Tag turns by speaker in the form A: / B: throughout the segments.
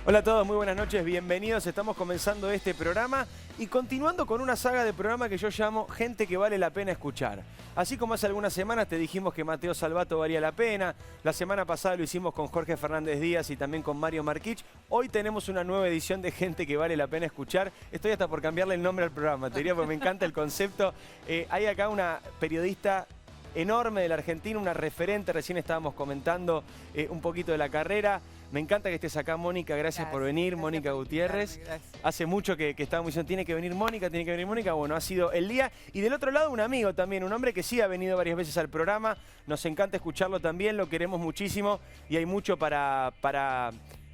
A: Hola a todos, muy buenas noches, bienvenidos. Estamos comenzando este programa y continuando con una saga de programa que yo llamo Gente que vale la pena escuchar. Así como hace algunas semanas te dijimos que Mateo Salvato valía la pena, la semana pasada lo hicimos con Jorge Fernández Díaz y también con Mario Marquich. Hoy tenemos una nueva edición de Gente que vale la pena escuchar. Estoy hasta por cambiarle el nombre al programa, te diría, porque me encanta el concepto. Hay acá una periodista enorme de la Argentina, una referente, recién estábamos comentando un poquito de la carrera. Me encanta que estés acá, Mónica, gracias por venir, Mónica Gutiérrez. Hace mucho que estábamos diciendo, tiene que venir Mónica, bueno, ha sido el día. Y del otro lado un amigo también, un hombre que sí ha venido varias veces al programa, nos encanta escucharlo también, lo queremos muchísimo y hay mucho para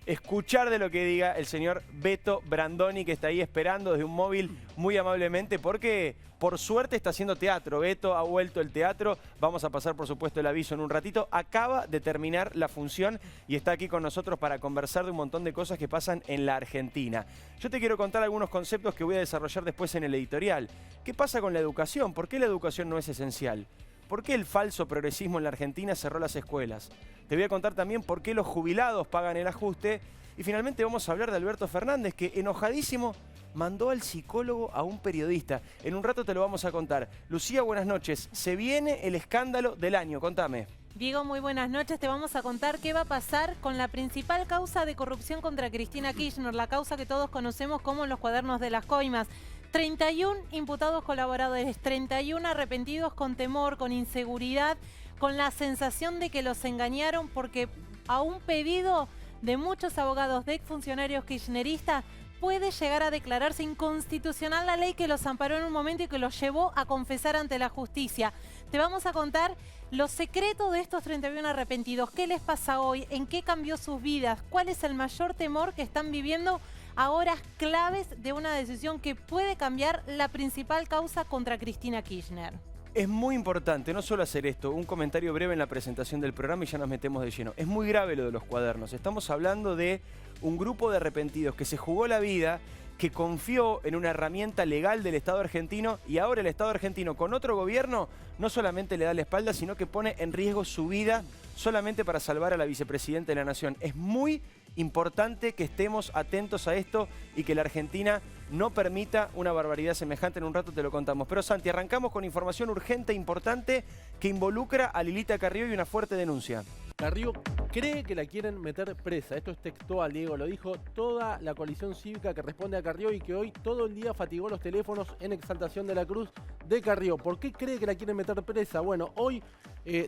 A: escuchar de lo que diga el señor Beto Brandoni, que está ahí esperando desde un móvil muy amablemente, porque por suerte está haciendo teatro. Beto ha vuelto el teatro, vamos a pasar por supuesto el aviso en un ratito. Acaba de terminar la función y está aquí con nosotros para conversar de un montón de cosas que pasan en la Argentina. Yo te quiero contar algunos conceptos que voy a desarrollar después en el editorial. ¿Qué pasa con la educación? ¿Por qué la educación no es esencial? ¿Por qué el falso progresismo en la Argentina cerró las escuelas? Te voy a contar también por qué los jubilados pagan el ajuste. Y finalmente vamos a hablar de Alberto Fernández, que enojadísimo mandó al psicólogo a un periodista. En un rato te lo vamos a contar. Lucía, buenas noches. Se viene el escándalo del año, contame.
B: Diego, muy buenas noches. Te vamos a contar qué va a pasar con la principal causa de corrupción contra Cristina Kirchner, la causa que todos conocemos como los cuadernos de las coimas. 31 imputados colaboradores, 31 arrepentidos con temor, con inseguridad, con la sensación de que los engañaron, porque a un pedido de muchos abogados de exfuncionarios kirchneristas puede llegar a declararse inconstitucional la ley que los amparó en un momento y que los llevó a confesar ante la justicia. Te vamos a contar los secretos de estos 31 arrepentidos, qué les pasa hoy, en qué cambió sus vidas, cuál es el mayor temor que están viviendo a horas claves de una decisión que puede cambiar la principal causa contra Cristina Kirchner.
A: Es muy importante no solo hacer esto, un comentario breve en la presentación del programa y ya nos metemos de lleno. Es muy grave lo de los cuadernos. Estamos hablando de un grupo de arrepentidos que se jugó la vida, que confió en una herramienta legal del Estado argentino y ahora el Estado argentino con otro gobierno no solamente le da la espalda, sino que pone en riesgo su vida solamente para salvar a la vicepresidenta de la Nación. Es muy importante que estemos atentos a esto y que la Argentina no permita una barbaridad semejante. En un rato te lo contamos. Pero Santi, arrancamos con información urgente e importante que involucra a Lilita Carrió y una fuerte denuncia.
C: Carrió cree que la quieren meter presa. Esto es textual, Diego. Lo dijo toda la coalición cívica que responde a Carrió y que hoy todo el día fatigó los teléfonos en exaltación de la cruz de Carrió. ¿Por qué cree que la quieren meter presa? Bueno, hoy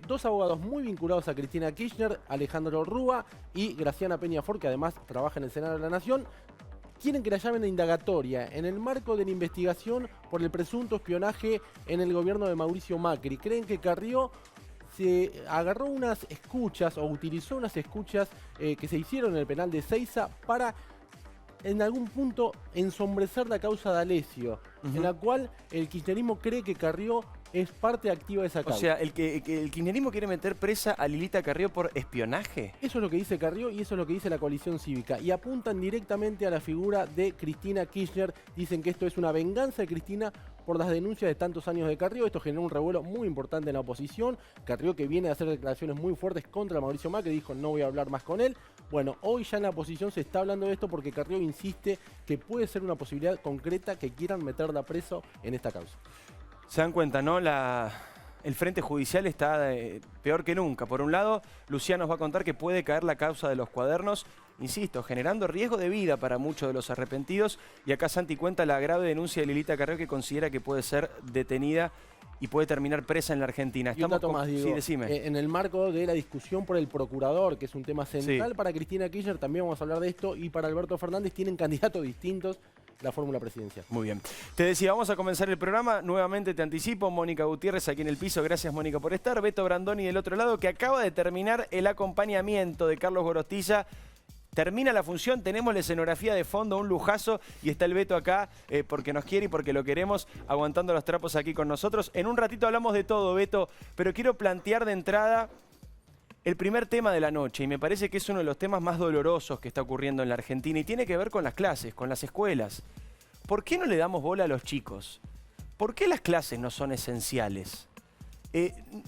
C: dos abogados muy vinculados a Cristina Kirchner, Alejandro Rúa y Graciana Peñafort, que además trabaja en el Senado de la Nación, quieren que la llamen a indagatoria en el marco de la investigación por el presunto espionaje en el gobierno de Mauricio Macri. Creen que Carrió se agarró unas escuchas o utilizó unas escuchas que se hicieron en el penal de Seiza para en algún punto ensombrecer la causa de Alessio, en la cual el kirchnerismo cree que Carrió es parte activa de esa causa.
A: O sea, el kirchnerismo quiere meter presa a Lilita Carrió por espionaje.
C: Eso es lo que dice Carrió y eso es lo que dice la coalición cívica. Y apuntan directamente a la figura de Cristina Kirchner. Dicen que esto es una venganza de Cristina por las denuncias de tantos años de Carrió. Esto generó un revuelo muy importante en la oposición. Carrió, que viene a hacer declaraciones muy fuertes contra Mauricio Macri, dijo no voy a hablar más con él. Bueno, hoy ya en la oposición se está hablando de esto porque Carrió insiste que puede ser una posibilidad concreta que quieran meterla preso en esta causa.
A: Se dan cuenta, ¿no? El frente judicial está peor que nunca. Por un lado, Lucía nos va a contar que puede caer la causa de los cuadernos, insisto, generando riesgo de vida para muchos de los arrepentidos. Y acá Santi cuenta la grave denuncia de Lilita Carrió, que considera que puede ser detenida y puede terminar presa en la Argentina.
C: Y un dato más, Diego,
A: sí, decime.
C: En el marco de la discusión por el procurador, que es un tema central para Cristina Kirchner, también vamos a hablar de esto, y para Alberto Fernández tienen candidatos distintos la fórmula presidencial.
A: Muy bien. Te decía, vamos a comenzar el programa. Nuevamente te anticipo, Mónica Gutiérrez aquí en el piso. Gracias, Mónica, por estar. Beto Brandoni del otro lado, que acaba de terminar el acompañamiento de Carlos Gorostiza. Termina la función, tenemos la escenografía de fondo, un lujazo, y está el Beto acá porque nos quiere y porque lo queremos, aguantando los trapos aquí con nosotros. En un ratito hablamos de todo, Beto, pero quiero plantear de entrada el primer tema de la noche, y me parece que es uno de los temas más dolorosos que está ocurriendo en la Argentina, y tiene que ver con las clases, con las escuelas. ¿Por qué no le damos bola a los chicos? ¿Por qué las clases no son esenciales?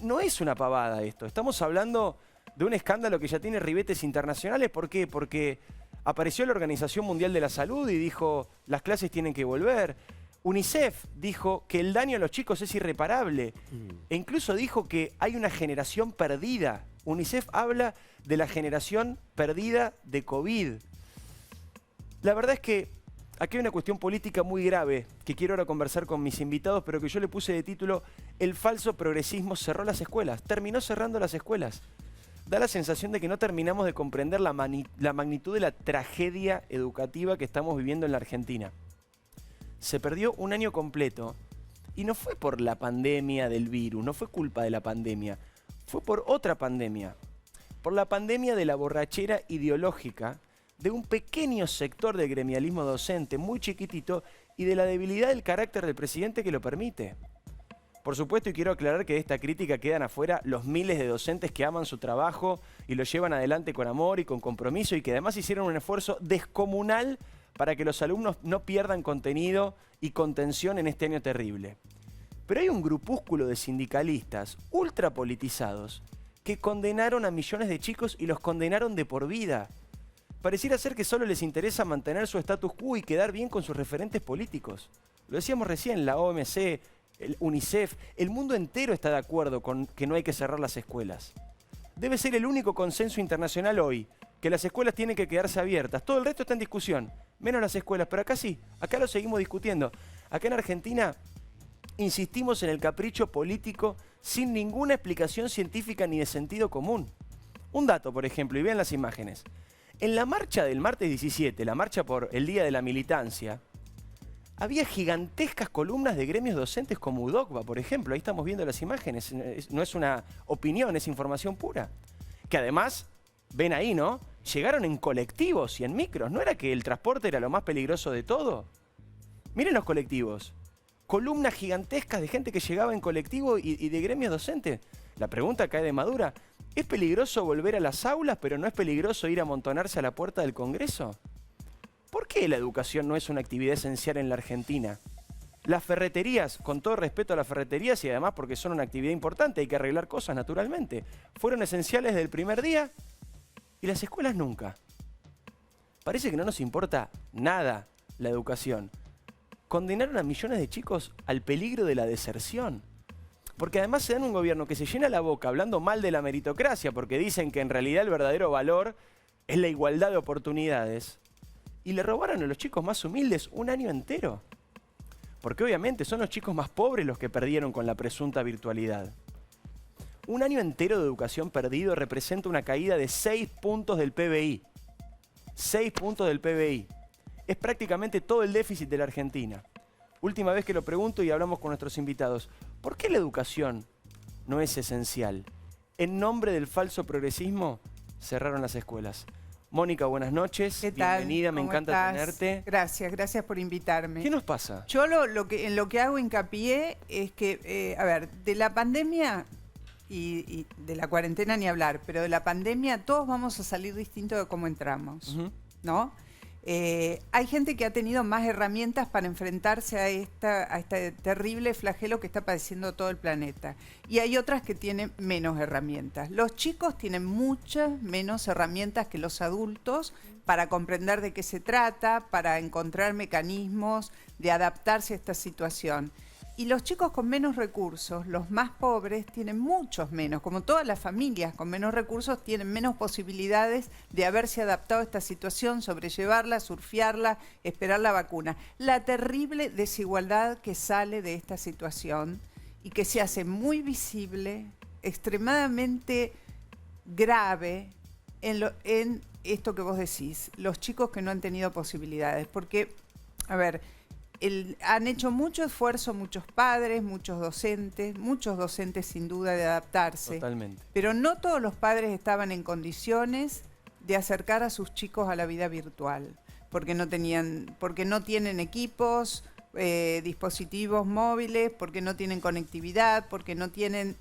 A: No es una pavada esto, estamos hablando de un escándalo que ya tiene ribetes internacionales. ¿Por qué? Porque Apareció la Organización Mundial de la Salud y dijo, las clases tienen que volver. UNICEF dijo que el daño a los chicos es irreparable. E incluso dijo que hay una generación perdida. UNICEF habla de la generación perdida de COVID. La verdad es que aquí hay una cuestión política muy grave que quiero ahora conversar con mis invitados, pero que yo le puse de título "El falso progresismo cerró las escuelas". Terminó cerrando las escuelas. Da la sensación de que no terminamos de comprender la magnitud de la tragedia educativa que estamos viviendo en la Argentina. Se perdió un año completo y no fue por la pandemia del virus, no fue culpa de la pandemia, fue por otra pandemia. Por la pandemia de la borrachera ideológica de un pequeño sector del gremialismo docente, muy chiquitito, y de la debilidad del carácter del presidente que lo permite. Por supuesto, y quiero aclarar que de esta crítica quedan afuera los miles de docentes que aman su trabajo y lo llevan adelante con amor y con compromiso y que además hicieron un esfuerzo descomunal para que los alumnos no pierdan contenido y contención en este año terrible. Pero hay un grupúsculo de sindicalistas ultrapolitizados que condenaron a millones de chicos y los condenaron de por vida. Pareciera ser que solo les interesa mantener su status quo y quedar bien con sus referentes políticos. Lo decíamos recién, la OMC, el UNICEF, el mundo entero está de acuerdo con que no hay que cerrar las escuelas. Debe ser el único consenso internacional hoy, que las escuelas tienen que quedarse abiertas. Todo el resto está en discusión, menos las escuelas, pero acá sí, acá lo seguimos discutiendo. Acá en Argentina insistimos en el capricho político sin ninguna explicación científica ni de sentido común. Un dato, por ejemplo, y vean las imágenes. En la marcha del martes 17, la marcha por el Día de la Militancia, había gigantescas columnas de gremios docentes como UDOCBA, por ejemplo. Ahí estamos viendo las imágenes. No es una opinión, es información pura. Que además, ven ahí, ¿no? Llegaron en colectivos y en micros. ¿No era que el transporte era lo más peligroso de todo? Miren los colectivos. Columnas gigantescas de gente que llegaba en colectivo y de gremios docentes. La pregunta cae de madura. ¿Es peligroso volver a las aulas, pero no es peligroso ir a amontonarse a la puerta del Congreso? ¿Por qué la educación no es una actividad esencial en la Argentina? Las ferreterías, con todo respeto a las ferreterías y además porque son una actividad importante, hay que arreglar cosas naturalmente, fueron esenciales desde el primer día y las escuelas nunca. Parece que no nos importa nada la educación. Condenaron a millones de chicos al peligro de la deserción. Porque además se dan un gobierno que se llena la boca hablando mal de la meritocracia, porque dicen que en realidad el verdadero valor es la igualdad de oportunidades. Y le robaron a los chicos más humildes un año entero. Porque obviamente son los chicos más pobres los que perdieron con la presunta virtualidad. Un año entero de educación perdido representa una caída de 6 puntos del PBI. 6 puntos del PBI. Es prácticamente todo el déficit de la Argentina. Última vez que lo pregunto y hablamos con nuestros invitados. ¿Por qué la educación no es esencial? En nombre del falso progresismo, cerraron las escuelas. Mónica, buenas noches.
D: ¿Qué tal?
A: Bienvenida, me encanta
D: estás?
A: tenerte.
D: Gracias por invitarme.
A: ¿Qué nos pasa?
D: Yo en lo que hago hincapié es que, a ver, de la pandemia y de la cuarentena ni hablar, pero de la pandemia todos vamos a salir distintos de cómo entramos, ¿no? Hay gente que ha tenido más herramientas para enfrentarse a este terrible flagelo que está padeciendo todo el planeta. Y hay otras que tienen menos herramientas. Los chicos tienen muchas menos herramientas que los adultos para comprender de qué se trata, para encontrar mecanismos de adaptarse a esta situación. Y los chicos con menos recursos, los más pobres, tienen muchos menos. Como todas las familias con menos recursos tienen menos posibilidades de haberse adaptado a esta situación, sobrellevarla, surfearla, esperar la vacuna. La terrible desigualdad que sale de esta situación y que se hace muy visible, extremadamente grave en esto que vos decís, los chicos que no han tenido posibilidades. Porque, a ver, han hecho mucho esfuerzo muchos padres, muchos docentes sin duda de adaptarse.
A: Totalmente.
D: Pero no todos los padres estaban en condiciones de acercar a sus chicos a la vida virtual, porque no tienen equipos, dispositivos móviles, porque no tienen conectividad, porque no tienen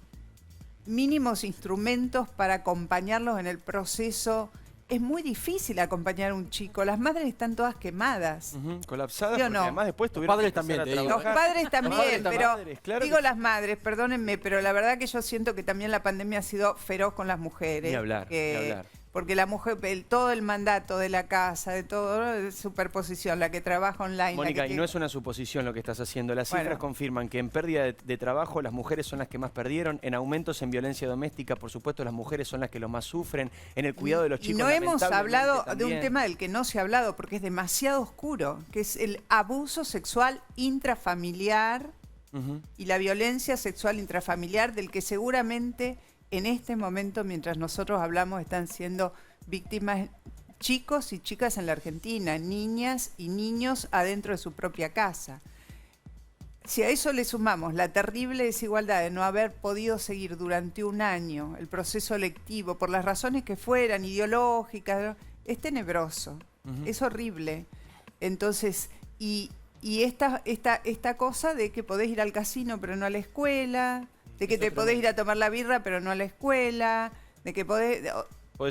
D: mínimos instrumentos para acompañarlos en el proceso. Es muy difícil acompañar a un chico. Las madres están todas quemadas.
A: Colapsadas,
D: ¿Sí o
A: porque
D: no?
A: además después tuvieron
C: Padres
A: que empezar
C: también,
A: a
C: te digo.
D: Los
A: trabajar.
D: padres también, pero
A: Claro
D: digo
A: que
D: las madres, perdónenme, pero la verdad que yo siento que también la pandemia ha sido feroz con las mujeres.
A: Ni hablar, ni hablar.
D: Porque la mujer, todo el mandato de la casa, de todo, ¿no? Superposición, la que trabaja online.
A: Mónica, y no es una suposición lo que estás haciendo. Las cifras confirman que en pérdida de trabajo las mujeres son las que más perdieron, en aumentos en violencia doméstica, por supuesto, las mujeres son las que lo más sufren, en el cuidado de los chicos.
D: Y no hemos hablado
A: también.
D: de un tema del que no se ha hablado porque es demasiado oscuro, que es el abuso sexual intrafamiliar y la violencia sexual intrafamiliar, del que seguramente en este momento, mientras nosotros hablamos, están siendo víctimas chicos y chicas en la Argentina, niñas y niños adentro de su propia casa. Si a eso le sumamos la terrible desigualdad de no haber podido seguir durante un año el proceso lectivo, por las razones que fueran, ideológicas, es tenebroso, es horrible. Entonces, y esta cosa de que podés ir al casino pero no a la escuela, de que te podés ir a tomar la birra pero no a la escuela, de que podés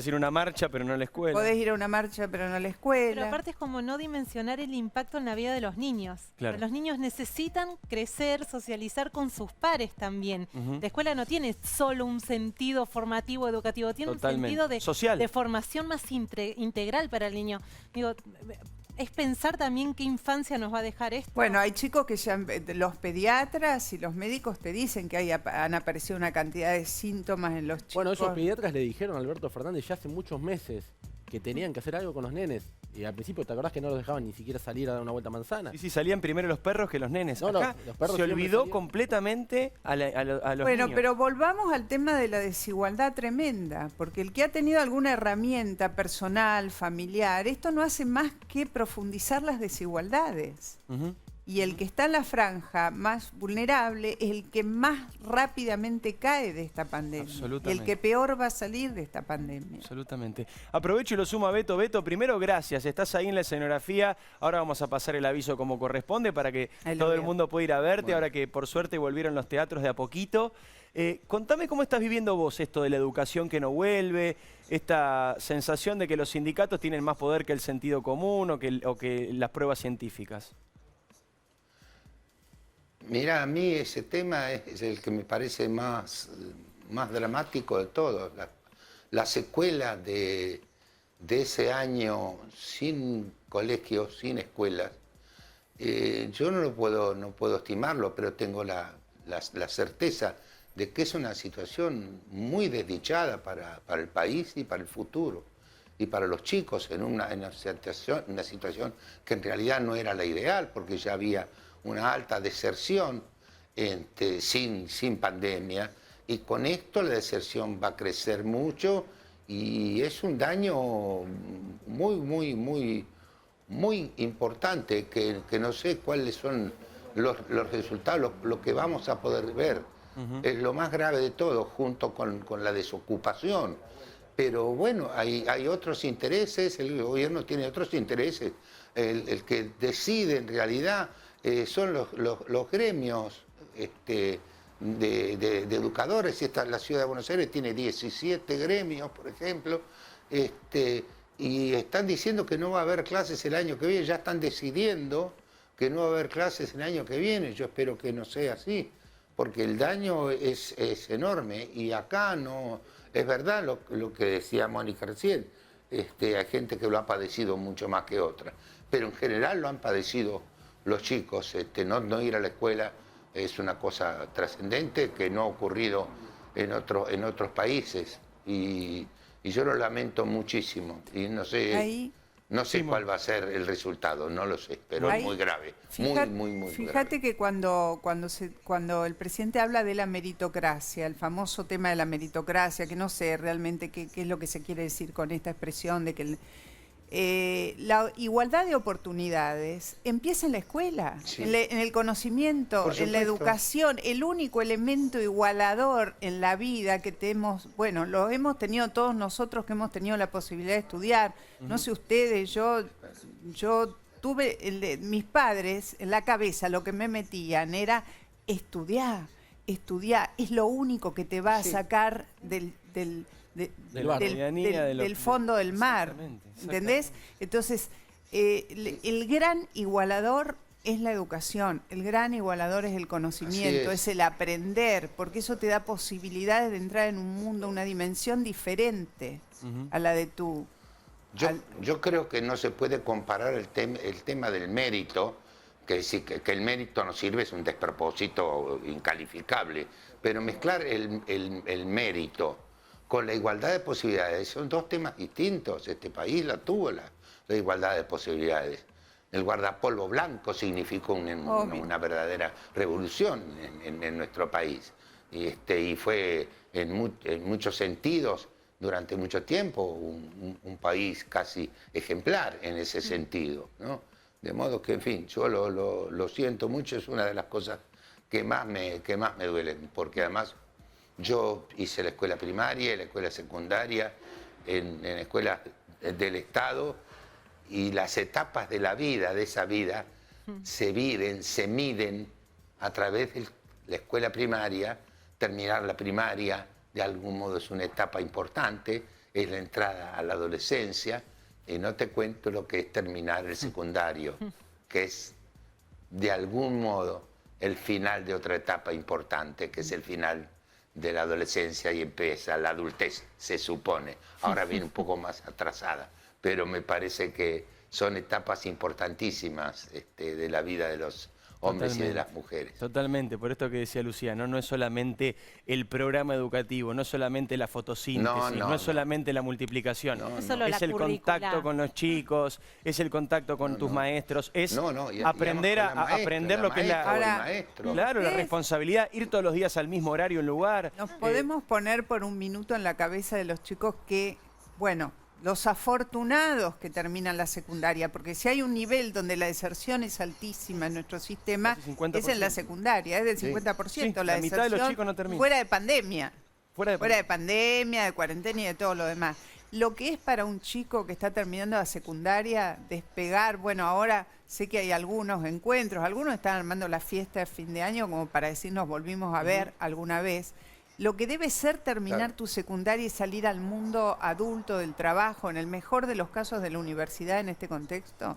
A: ir a una marcha pero no a la escuela.
D: Podés ir a una marcha pero no a la escuela.
B: Pero aparte es como no dimensionar el impacto en la vida de los niños.
A: Claro.
B: Los niños necesitan crecer, socializar con sus pares también. La escuela no tiene solo un sentido formativo, educativo, tiene un sentido de formación más integral para el niño. Digo, es pensar también qué infancia nos va a dejar esto.
D: Bueno, hay chicos que ya, los pediatras y los médicos te dicen que han aparecido una cantidad de síntomas en los chicos.
C: Bueno, esos pediatras le dijeron a Alberto Fernández ya hace muchos meses que tenían que hacer algo con los nenes. Y al principio, ¿te acordás que no los dejaban ni siquiera salir a dar una vuelta a manzana?
A: Sí, salían primero los perros que los nenes.
C: No,
A: Acá
C: los perros
A: se olvidó completamente a los niños.
D: Bueno, pero volvamos al tema de la desigualdad tremenda, porque el que ha tenido alguna herramienta personal, familiar, esto no hace más que profundizar las desigualdades. Y el que está en la franja más vulnerable es el que más rápidamente cae de esta pandemia. Y el que peor va a salir de esta pandemia.
A: Absolutamente. Aprovecho y lo sumo a Beto. Beto, primero, gracias. Estás ahí en la escenografía. Ahora vamos a pasar el aviso como corresponde para que todo el mundo pueda ir a verte, ahora que por suerte volvieron los teatros de a poquito. Contame cómo estás viviendo vos esto de la educación que no vuelve, esta sensación de que los sindicatos tienen más poder que el sentido común o que las pruebas científicas.
E: Mira, a mí ese tema es el que me parece más dramático de todos. La secuela de ese año sin colegios, sin escuelas. Yo no puedo estimarlo, pero tengo la certeza de que es una situación muy desdichada para el país y para el futuro. Y para los chicos en una situación que en realidad no era la ideal, porque ya había una alta deserción sin pandemia, y con esto la deserción va a crecer mucho y es un daño muy importante que no sé cuáles son los resultados, lo que vamos a poder ver. Es lo más grave de todo, junto con la desocupación. Pero bueno, hay otros intereses, el gobierno tiene otros intereses. El que decide en realidad son los gremios de educadores. La ciudad de Buenos Aires tiene 17 gremios, por ejemplo, y están diciendo que no va a haber clases el año que viene, ya están decidiendo que no va a haber clases el año que viene. Yo espero que no sea así, porque el daño es enorme, y acá no, es verdad lo que decía Mónica recién, hay gente que lo ha padecido mucho más que otra, pero en general lo han padecido los chicos. No ir a la escuela es una cosa trascendente que no ha ocurrido en otros países, y yo lo lamento muchísimo, y no sé cuál va a ser el resultado, no lo sé, pero es muy grave, muy grave.
D: Fíjate que cuando el presidente habla de la meritocracia, el famoso tema de la meritocracia, que no sé realmente qué es lo que se quiere decir con esta expresión de que la igualdad de oportunidades empieza en la escuela, en el conocimiento, en la educación. El único elemento igualador en la vida que lo hemos tenido todos nosotros que hemos tenido la posibilidad de estudiar. No sé ustedes, yo tuve, mis padres en la cabeza lo que me metían era estudiar, es lo único que te va a sacar del fondo del mar, ¿entendés? Entonces, el gran igualador es la educación. El gran igualador es el conocimiento, es el aprender, porque eso te da posibilidades de entrar en un mundo, una dimensión diferente a la de tu...
E: Yo creo que no se puede comparar el tema del mérito, que el mérito no sirve, es un despropósito incalificable, pero mezclar el mérito con la igualdad de posibilidades son dos temas distintos. Este país la tuvo la igualdad de posibilidades. El guardapolvo blanco significó una verdadera revolución en nuestro país. Y fue en muchos sentidos, durante mucho tiempo, un país casi ejemplar en ese sentido, ¿no? De modo que, en fin, yo lo siento mucho, es una de las cosas que más me duelen, porque además yo hice la escuela primaria y la escuela secundaria en escuelas del Estado, y las etapas de la vida, de esa vida, se miden a través de la escuela primaria. Terminar la primaria, de algún modo, es una etapa importante, es la entrada a la adolescencia, y no te cuento lo que es terminar el secundario, que es, de algún modo, el final de otra etapa importante, que es el final de la adolescencia y empieza la adultez, se supone. Ahora viene un poco más atrasada, pero me parece que son etapas importantísimas de la vida de los hombres y de las mujeres.
A: Totalmente, por esto que decía Luciano, no es solamente el programa educativo, no es solamente la fotosíntesis, no es solamente la multiplicación, es el contacto con los chicos, es el contacto con tus maestros, es aprender a aprender lo que es la responsabilidad, ir todos los días al mismo horario en lugar.
D: Nos podemos poner por un minuto en la cabeza de los chicos que, bueno, los afortunados que terminan la secundaria, porque si hay un nivel donde la deserción es altísima en nuestro sistema, es en la secundaria, es del 50%. La
A: mitad de los chicos no terminan.
D: Fuera de pandemia. Fuera de pandemia, de cuarentena y de todo lo demás. Lo que es para un chico que está terminando la secundaria, despegar, bueno, ahora sé que hay algunos encuentros, algunos están armando la fiesta de fin de año como para decir nos volvimos a ver alguna vez. Lo que debe ser terminar tu secundaria y salir al mundo adulto del trabajo, en el mejor de los casos de la universidad en este contexto.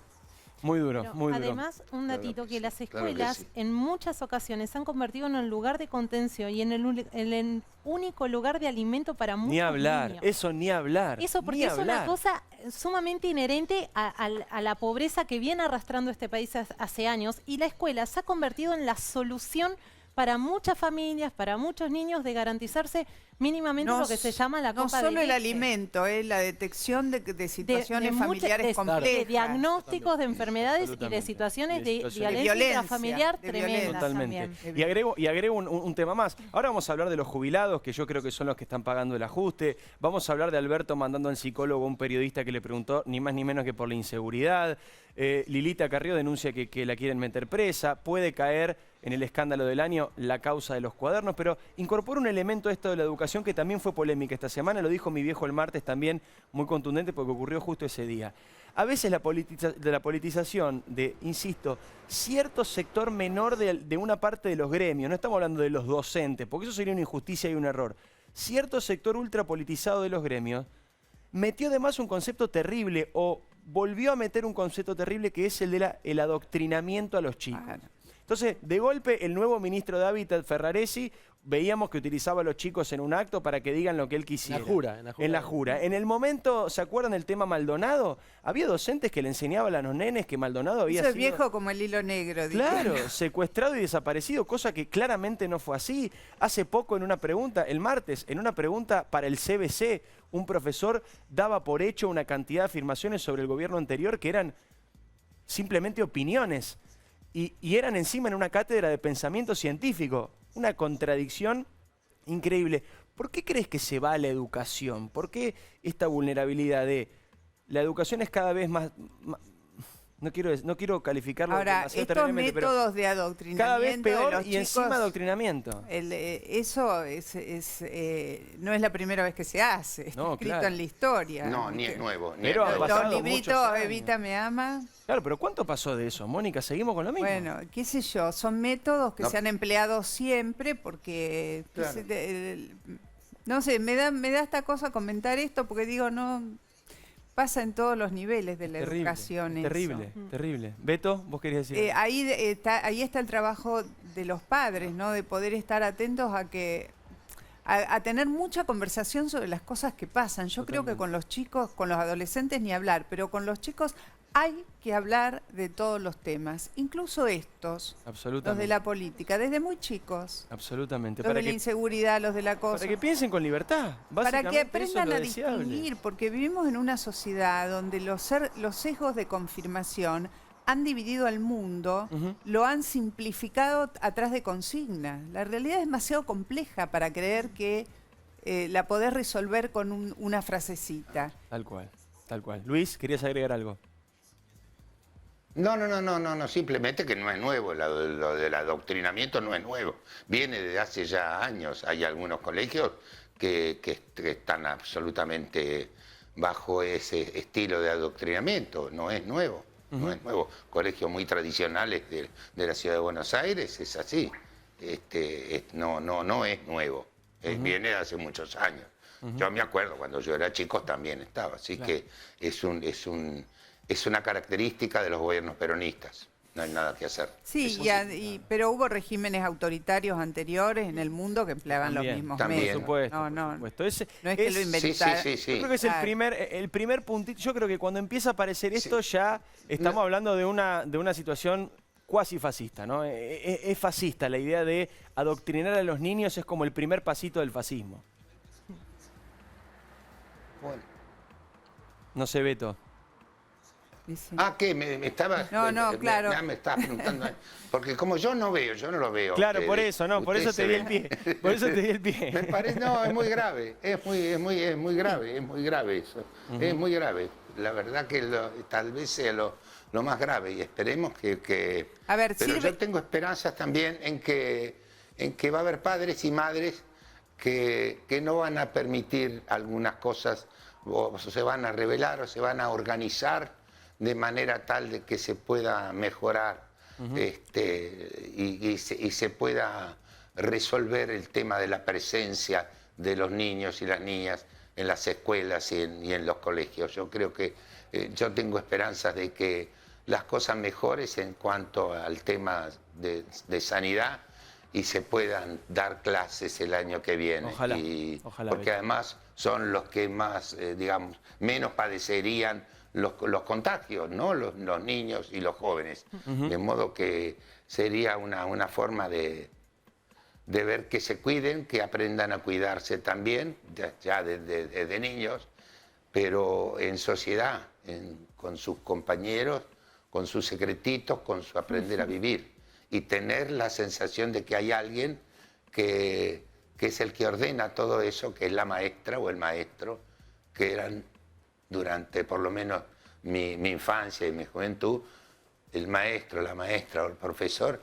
A: Muy duro,
B: Pero
A: muy duro.
B: Además, un datito que las escuelas en muchas ocasiones se han convertido en el lugar de contención y en el único lugar de alimento para muchos niños.
A: Eso ni hablar.
B: Eso porque es una cosa sumamente inherente a la pobreza que viene arrastrando este país hace años, y la escuela se ha convertido en la solución para muchas familias, para muchos niños, de garantizarse mínimamente lo que se llama la copa de leche.
D: No solo el alimento, la detección de situaciones familiares complejas.
B: De diagnósticos de enfermedades y de situaciones de violencia intrafamiliar tremendas.
A: Totalmente.
B: También.
A: Y agrego un tema más. Ahora vamos a hablar de los jubilados, que yo creo que son los que están pagando el ajuste. Vamos a hablar de Alberto mandando al psicólogo a un periodista que le preguntó ni más ni menos que por la inseguridad. Lilita Carrió denuncia que la quieren meter presa. Puede caer en el escándalo del año la causa de los cuadernos, pero incorpora un elemento esto de la educación que también fue polémica esta semana, lo dijo mi viejo el martes también, muy contundente porque ocurrió justo ese día. A veces la politización de, insisto, cierto sector menor de una parte de los gremios, no estamos hablando de los docentes, porque eso sería una injusticia y un error, cierto sector ultrapolitizado de los gremios metió además un concepto terrible, o volvió a meter un concepto terrible, que es el del adoctrinamiento a los chicos. Entonces, de golpe, el nuevo ministro de Hábitat, Ferraresi, veíamos que utilizaba a los chicos en un acto para que digan lo que él quisiera. En la jura. En el momento, ¿se acuerdan del tema Maldonado? Había docentes que le enseñaban a los nenes que Maldonado había sido...
D: Eso es viejo como el hilo negro.
A: Claro, secuestrado y desaparecido, cosa que claramente no fue así. Hace poco en una pregunta, el martes, en una pregunta para el CBC, un profesor daba por hecho una cantidad de afirmaciones sobre el gobierno anterior que eran simplemente opiniones. Y eran encima en una cátedra de pensamiento científico. Una contradicción increíble. ¿Por qué crees que se va a la educación? ¿Por qué esta vulnerabilidad de... La educación es cada vez más... No quiero calificarlo demasiado terriblemente, pero
D: métodos de adoctrinamiento
A: cada vez peor
D: de los
A: y
D: chicos,
A: encima adoctrinamiento.
D: Eso no es la primera vez que se hace, está escrito en la historia.
E: No, ni es nuevo.
D: Los libritos Evita me ama.
A: Claro, pero ¿cuánto pasó de eso, Mónica? ¿Seguimos con lo mismo?
D: Bueno, qué sé yo, son métodos que se han empleado siempre porque... no sé, me da esta cosa comentar esto porque digo, no... pasa en todos los niveles de la educación. Eso.
A: Terrible, terrible. Beto, vos querías decir algo.
D: Ahí está el trabajo de los padres, ¿no? De poder estar atentos a tener mucha conversación sobre las cosas que pasan. Yo creo que con los chicos, con los adolescentes ni hablar, pero con los chicos hay que hablar de todos los temas, incluso estos, los de la política, desde muy chicos.
A: Absolutamente.
D: Los de la inseguridad, los del acoso.
A: Para que piensen con libertad.
D: Para que aprendan a distinguir, porque vivimos en una sociedad donde los sesgos de confirmación han dividido al mundo, lo han simplificado atrás de consignas. La realidad es demasiado compleja para creer que la podés resolver con una frasecita.
A: Tal cual, tal cual. Luis, ¿querías agregar algo?
E: No, simplemente que no es nuevo, lo del adoctrinamiento no es nuevo. Viene desde hace ya años. Hay algunos colegios que están absolutamente bajo ese estilo de adoctrinamiento, no es nuevo. No es nuevo. Colegios muy tradicionales de la ciudad de Buenos Aires es así. No es nuevo. Viene de hace muchos años. Yo me acuerdo, cuando yo era chico también estaba. Así que es una característica de los gobiernos peronistas. No hay nada que hacer.
D: Sí, pero hubo regímenes autoritarios anteriores en el mundo que empleaban los mismos medios.
A: Por supuesto,
D: no
A: por supuesto.
D: No es que lo inventaron.
E: Sí.
A: Yo creo que es el primer puntito. Yo creo que cuando empieza a aparecer esto ya estamos hablando de una situación cuasi fascista, ¿no? Es fascista la idea de adoctrinar a los niños, es como el primer pasito del fascismo.
E: Bueno.
A: No sé, Beto.
E: ¿Qué? Me estaba...
D: claro.
E: Me estaba preguntando. Porque como yo no lo veo.
A: Claro, por eso, por eso te di el pie. Por eso te di el pie.
E: Me parece, es muy grave. Es muy grave eso. Es muy grave. La verdad que tal vez sea lo más grave y esperemos que...
D: A ver,
E: pero yo tengo esperanzas también en que va a haber padres y madres que no van a permitir algunas cosas, o se van a rebelar o se van a organizar de manera tal de que se pueda mejorar y se pueda resolver el tema de la presencia de los niños y las niñas en las escuelas y en los colegios. Yo creo que yo tengo esperanzas de que las cosas mejores en cuanto al tema de sanidad y se puedan dar clases el año que viene.
A: Ojalá,
E: porque además son los que más, menos padecerían los contagios, ¿no? Los niños y los jóvenes. De modo que sería una forma de ver que se cuiden, que aprendan a cuidarse también, ya desde niños, pero en sociedad, con sus compañeros, con sus secretitos, con su aprender a vivir. Y tener la sensación de que hay alguien que es el que ordena todo eso, que es la maestra o el maestro, que eran durante por lo menos mi infancia y mi juventud, el maestro, la maestra o el profesor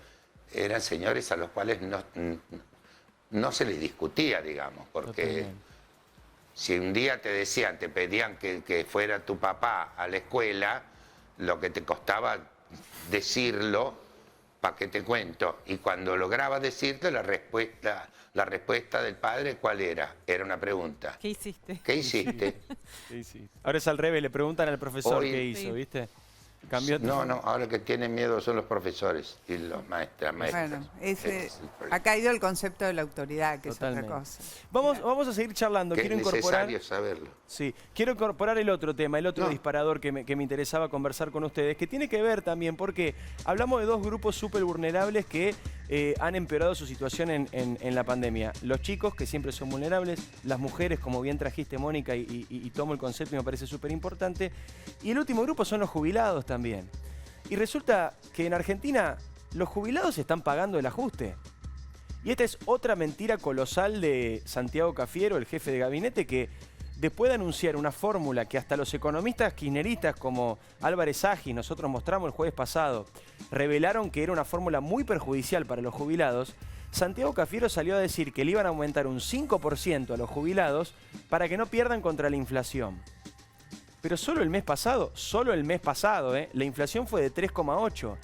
E: eran señores a los cuales no se les discutía, digamos, porque si un día te pedían que fuera tu papá a la escuela, lo que te costaba decirlo, ¿para qué te cuento? Y cuando lograba decirte, la respuesta del padre, ¿cuál era? Era una pregunta.
B: ¿Qué hiciste?
E: ¿Qué hiciste?
A: ¿Qué hiciste? Ahora es al revés, le preguntan al profesor qué hizo, ¿viste? Cambió todo.
E: No, ahora que tienen miedo son los profesores y los maestras.
D: Bueno, acá ha ido el concepto de la autoridad, que
A: Totalmente.
D: es otra cosa.
A: Vamos a seguir charlando.
E: Que
A: Quiero
E: es
A: incorporar.
E: necesario saberlo.
A: Sí, quiero incorporar el otro tema, el otro disparador que me interesaba conversar con ustedes, que tiene que ver también porque hablamos de dos grupos súper vulnerables que han empeorado su situación en la pandemia. Los chicos, que siempre son vulnerables, las mujeres, como bien trajiste, Mónica, y tomo el concepto y me parece súper importante. Y el último grupo son los jubilados también. Y resulta que en Argentina los jubilados están pagando el ajuste. Y esta es otra mentira colosal de Santiago Cafiero, el jefe de gabinete, que después de anunciar una fórmula que hasta los economistas kirchneristas como Álvarez Agis, nosotros mostramos el jueves pasado, revelaron que era una fórmula muy perjudicial para los jubilados, Santiago Cafiero salió a decir que le iban a aumentar un 5% a los jubilados para que no pierdan contra la inflación. Pero solo el mes pasado, la inflación fue de 3,8%.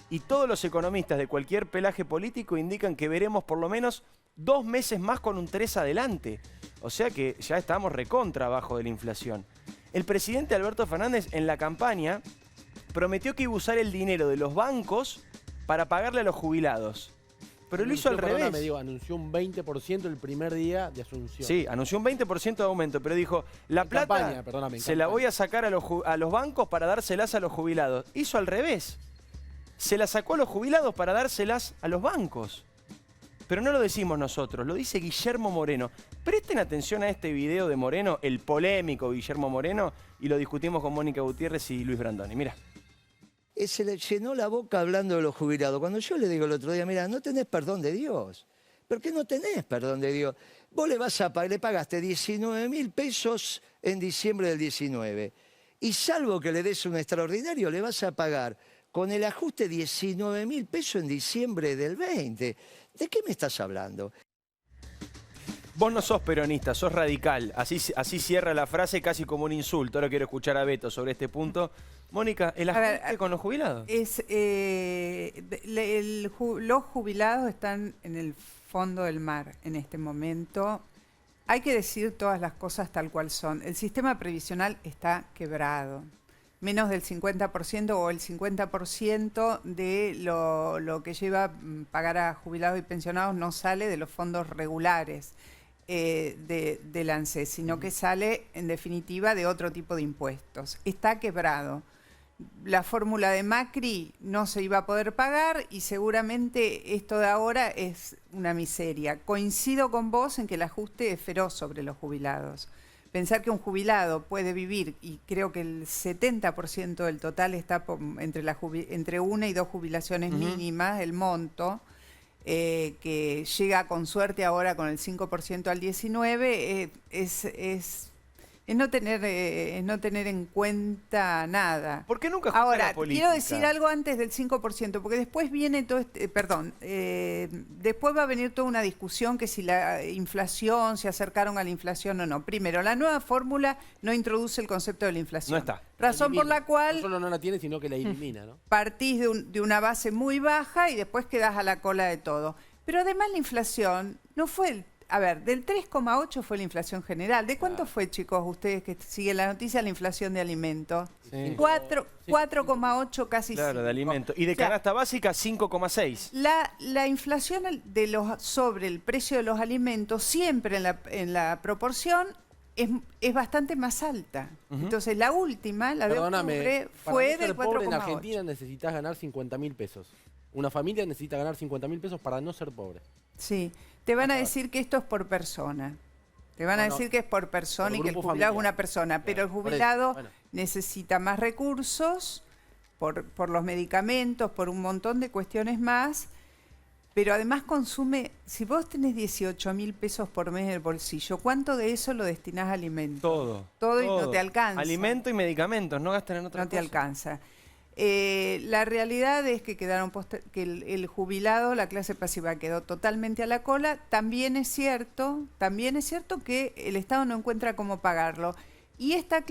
A: Y todos los economistas de cualquier pelaje político indican que veremos por lo menos 2 meses más con un 3 adelante. O sea que ya estamos recontra abajo de la inflación. El presidente Alberto Fernández en la campaña prometió que iba a usar el dinero de los bancos para pagarle a los jubilados. Pero lo hizo al revés.
C: Anunció un 20% el primer día de Asunción.
A: Sí, anunció un 20% de aumento, pero dijo, la plata se la voy a sacar a los bancos para dárselas a los jubilados. Hizo al revés. Se la sacó a los jubilados para dárselas a los bancos. Pero no lo decimos nosotros, lo dice Guillermo Moreno. Presten atención a este video de Moreno, el polémico Guillermo Moreno, y lo discutimos con Mónica Gutiérrez y Luis Brandoni. Mirá.
F: Se le llenó la boca hablando de los jubilados. Cuando yo le digo el otro día, mira, no tenés perdón de Dios. ¿Por qué no tenés perdón de Dios? Vos le pagaste 19.000 pesos en diciembre del 19. Y salvo que le des un extraordinario, le vas a pagar con el ajuste 19.000 pesos en diciembre del 20. ¿De qué me estás hablando?
A: Vos no sos peronista, sos radical. Así cierra la frase casi como un insulto. Ahora quiero escuchar a Beto sobre este punto. Mónica, ¿el ajuste con los jubilados?
D: Los jubilados están en el fondo del mar en este momento. Hay que decir todas las cosas tal cual son. El sistema previsional está quebrado. Menos del 50% o el 50% de lo que lleva a pagar a jubilados y pensionados no sale de los fondos regulares del ANSES, sino que sale en definitiva de otro tipo de impuestos. Está quebrado. La fórmula de Macri no se iba a poder pagar y seguramente esto de ahora es una miseria. Coincido con vos en que el ajuste es feroz sobre los jubilados. Pensar que un jubilado puede vivir, y creo que el 70% del total está entre una y dos jubilaciones mínimas, el monto, que llega con suerte ahora con el 5% al 19%, es no tener en cuenta nada.
A: ¿Por qué nunca juega
D: Ahora,
A: la política?
D: quiero decir algo antes del 5%, porque después viene todo después va a venir toda una discusión que si la inflación, se acercaron a la inflación o no. Primero, la nueva fórmula no introduce el concepto de la inflación.
A: No está.
D: Razón por la cual
C: No solo no la tiene, sino que la elimina, ¿no?
D: partís de una base muy baja y después quedás a la cola de todo. Pero además la inflación no fue del 3,8 fue la inflación general. ¿De cuánto fue, chicos, ustedes que siguen la noticia, la inflación de alimentos?
A: Sí.
D: 4,8 casi 5.
A: Claro, de alimentos. Y de canasta básica, 5,6.
D: La inflación sobre el precio de los alimentos, siempre en la proporción, es bastante más alta. Entonces, la última, la de octubre, fue del 4,8.
C: En Argentina necesitas ganar 50.000 pesos. Una familia necesita ganar 50.000 pesos para no ser pobre.
D: Sí. Te van a decir que esto es por persona. Te van a decir que es por persona y que el jubilado es una persona. Pero el jubilado necesita más recursos por los medicamentos, por un montón de cuestiones más. Pero además consume, si vos tenés 18.000 pesos por mes en el bolsillo, ¿cuánto de eso lo destinás a alimentos? Todo y no te alcanza.
A: Alimento y medicamentos, no gastan en otra cosa.
D: No te alcanza. La realidad es que que el jubilado, la clase pasiva, quedó totalmente a la cola. También es cierto que el Estado no encuentra cómo pagarlo. Y esta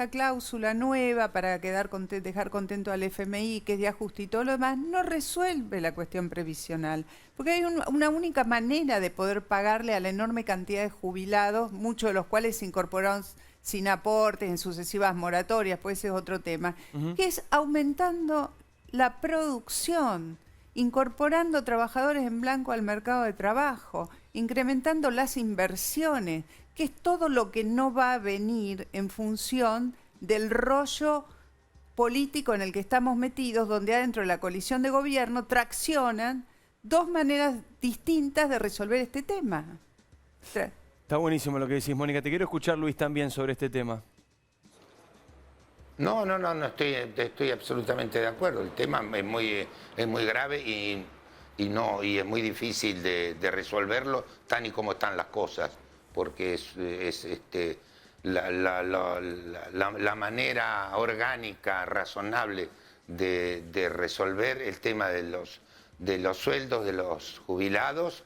D: cláusula nueva para dejar contento al FMI, que es de ajuste y todo lo demás, no resuelve la cuestión previsional. Porque hay una única manera de poder pagarle a la enorme cantidad de jubilados, muchos de los cuales se incorporaron sin aportes, en sucesivas moratorias, pues ese es otro tema, que es aumentando la producción, incorporando trabajadores en blanco al mercado de trabajo, incrementando las inversiones, que es todo lo que no va a venir en función del rollo político en el que estamos metidos, donde adentro de la coalición de gobierno traccionan dos maneras distintas de resolver este tema.
A: Está buenísimo lo que decís, Mónica. Te quiero escuchar, Luis, también sobre este tema.
E: No, estoy absolutamente de acuerdo. El tema es muy grave y es muy difícil de resolverlo tan y como están las cosas, porque la manera orgánica, razonable de resolver el tema de los sueldos de los jubilados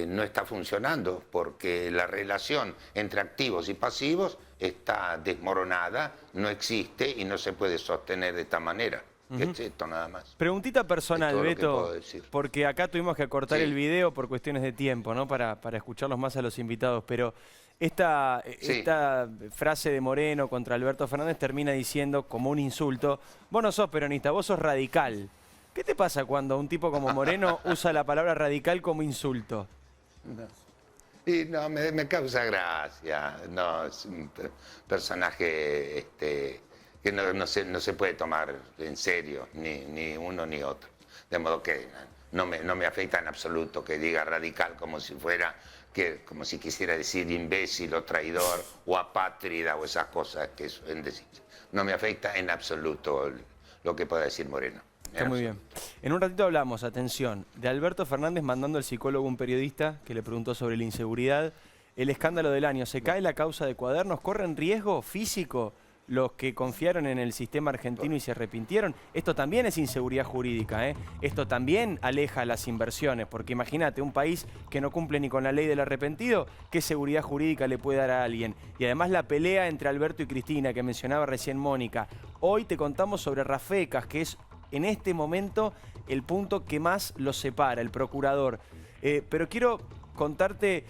E: no está funcionando, porque la relación entre activos y pasivos está desmoronada, no existe y no se puede sostener de esta manera. Es esto nada más.
A: Preguntita personal, Beto, porque acá tuvimos que cortar
E: Sí.
A: el video por cuestiones de tiempo, ¿no? Para escucharlos más a los invitados, pero
E: Sí.
A: esta frase de Moreno contra Alberto Fernández termina diciendo como un insulto: vos no sos peronista, vos sos radical. ¿Qué te pasa cuando un tipo como Moreno usa la palabra radical como insulto?
E: No. Y no, me causa gracia. No, es un personaje que no se puede tomar en serio, ni uno ni otro. De modo que no me afecta en absoluto que diga radical como como si quisiera decir imbécil o traidor o apátrida o esas cosas que suelen decir. No me afecta en absoluto lo que pueda decir Moreno.
A: Está muy bien. En un ratito hablamos, atención, de Alberto Fernández mandando al psicólogo a un periodista que le preguntó sobre la inseguridad. El escándalo del año, ¿se cae la causa de Cuadernos? ¿Corren riesgo físico los que confiaron en el sistema argentino y se arrepintieron? Esto también es inseguridad jurídica, ¿eh? Esto también aleja las inversiones, porque imagínate, un país que no cumple ni con la ley del arrepentido, ¿qué seguridad jurídica le puede dar a alguien? Y además la pelea entre Alberto y Cristina, que mencionaba recién Mónica. Hoy te contamos sobre Rafecas, que es en este momento el punto que más los separa, el procurador. Pero quiero contarte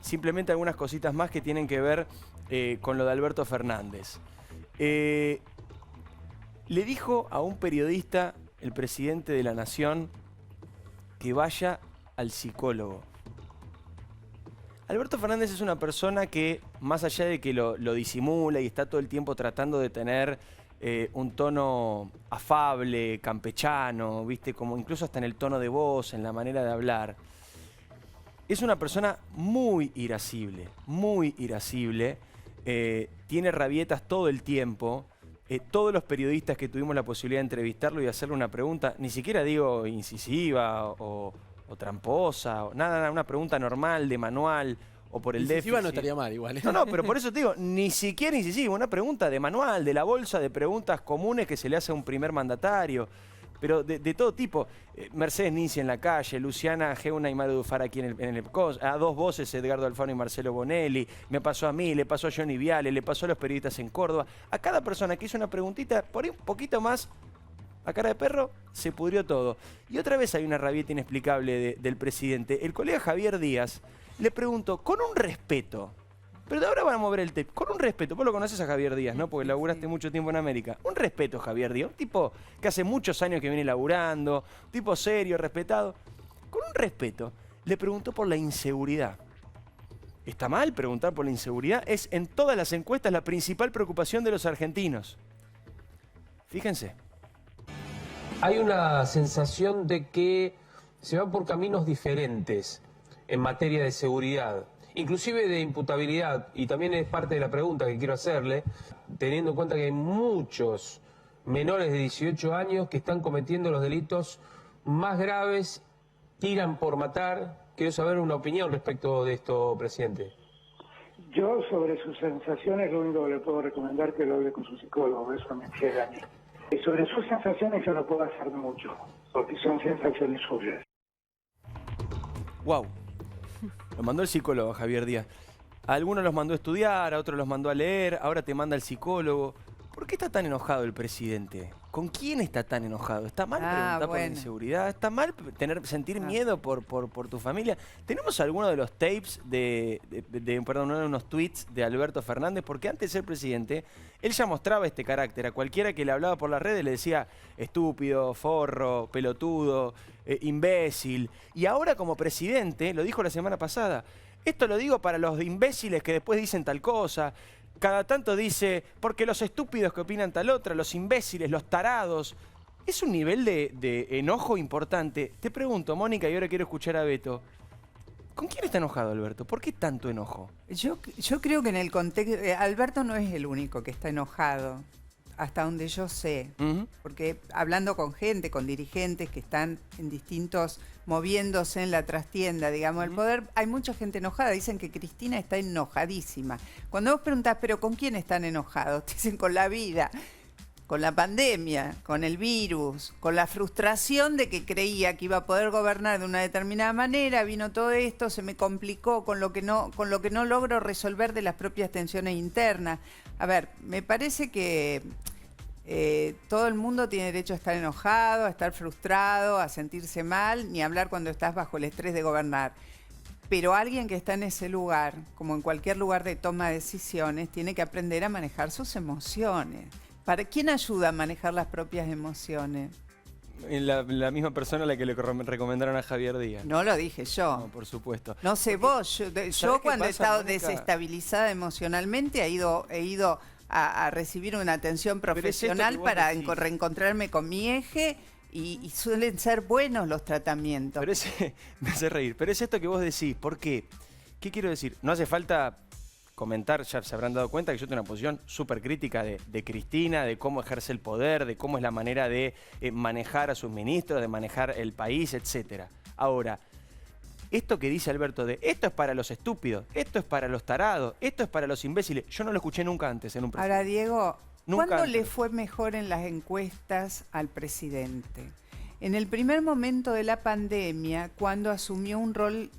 A: simplemente algunas cositas más que tienen que ver con lo de Alberto Fernández. Le dijo a un periodista, el presidente de la Nación, que vaya al psicólogo. Alberto Fernández es una persona que, más allá de que lo disimula y está todo el tiempo tratando de tener un tono afable, campechano, ¿viste? Como incluso hasta en el tono de voz, en la manera de hablar. Es una persona muy irascible, tiene rabietas todo el tiempo. Todos los periodistas que tuvimos la posibilidad de entrevistarlo y hacerle una pregunta, ni siquiera digo incisiva o tramposa, nada, una pregunta normal, de manual, o por el déficit.
C: Incisiva no estaría mal igual, ¿eh?
A: No, pero por eso te digo, ni siquiera incisiva, una pregunta de manual, de la bolsa de preguntas comunes que se le hace a un primer mandatario, pero de todo tipo. Mercedes Ninzi en la calle, Luciana Geuna y Maru Dufar aquí en el a dos voces, Edgardo Alfano y Marcelo Bonelli, me pasó a mí, le pasó a Johnny Viale, le pasó a los periodistas en Córdoba. A cada persona que hizo una preguntita, por ahí un poquito más, a cara de perro, se pudrió todo. Y otra vez hay una rabieta inexplicable del presidente. El colega Javier Díaz le preguntó, con un respeto, pero de ahora van a mover el tema, con un respeto, vos lo conoces a Javier Díaz, ¿no? Porque laburaste mucho tiempo en América. Un respeto, Javier Díaz, un tipo que hace muchos años que viene laburando, un tipo serio, respetado. Con un respeto, le preguntó por la inseguridad. ¿Está mal preguntar por la inseguridad? Es en todas las encuestas la principal preocupación de los argentinos. Fíjense.
G: Hay una sensación de que se van por caminos diferentes en materia de seguridad, inclusive de imputabilidad, y también es parte de la pregunta que quiero hacerle, teniendo en cuenta que hay muchos menores de 18 años que están cometiendo los delitos más graves, tiran por matar. Quiero saber una opinión respecto de esto, presidente.
H: Yo sobre sus sensaciones lo único que le puedo recomendar es que lo hable con su psicólogo, eso me llega a mí. Y sobre sus sensaciones yo no puedo hacer mucho, porque son sensaciones suyas.
A: Wow. Lo mandó el psicólogo, Javier Díaz. A algunos los mandó a estudiar, a otros los mandó a leer, ahora te manda el psicólogo. ¿Por qué está tan enojado el presidente? ¿Con quién está tan enojado? ¿Está mal preguntar por la inseguridad? ¿Está mal sentir miedo por tu familia? ¿Tenemos alguno de los tapes unos tweets de Alberto Fernández? Porque antes de ser presidente, él ya mostraba este carácter. A cualquiera que le hablaba por las redes le decía estúpido, forro, pelotudo, imbécil. Y ahora como presidente, lo dijo la semana pasada, esto lo digo para los imbéciles que después dicen tal cosa. Cada tanto dice, porque los estúpidos que opinan tal otra, los imbéciles, los tarados. Es un nivel de enojo importante. Te pregunto, Mónica, y ahora quiero escuchar a Beto. ¿Con quién está enojado Alberto? ¿Por qué tanto enojo?
D: Yo creo que en el contexto... Alberto no es el único que está enojado, hasta donde yo sé. Porque hablando con gente, con dirigentes que están en distintos... moviéndose en la trastienda, digamos, del poder, hay mucha gente enojada. Dicen que Cristina está enojadísima. Cuando vos preguntás, ¿pero con quién están enojados? Te dicen con la vida, con la pandemia, con el virus, con la frustración de que creía que iba a poder gobernar de una determinada manera, vino todo esto, se me complicó con lo que no logro resolver de las propias tensiones internas. A ver, me parece que todo el mundo tiene derecho a estar enojado, a estar frustrado, a sentirse mal, ni hablar cuando estás bajo el estrés de gobernar. Pero alguien que está en ese lugar, como en cualquier lugar de toma de decisiones, tiene que aprender a manejar sus emociones. ¿Quién ayuda a manejar las propias emociones?
A: La misma persona a la que le recomendaron a Javier Díaz.
D: No lo dije yo.
A: No, por supuesto.
D: No sé vos, yo
A: qué
D: cuando he
A: pasa,
D: estado
A: Mónica?
D: desestabilizada emocionalmente he ido a recibir una atención
A: Pero es esto
D: profesional
A: que vos
D: para
A: decís.
D: reencontrarme con mi eje y suelen ser buenos los tratamientos.
A: Pero me hace reír. Pero es esto que vos decís. ¿Por qué? ¿Qué quiero decir? No hace falta comentar, ya se habrán dado cuenta que yo tengo una posición súper crítica de Cristina, de cómo ejerce el poder, de cómo es la manera de manejar a sus ministros, de manejar el país, etcétera. Ahora, esto que dice Alberto de esto es para los estúpidos, esto es para los tarados, esto es para los imbéciles, yo no lo escuché nunca antes en un presidente.
D: Ahora, Diego,
A: Nunca
D: ¿cuándo
A: antes.
D: le fue mejor en las encuestas al presidente? En el primer momento de la pandemia, cuando asumió un rol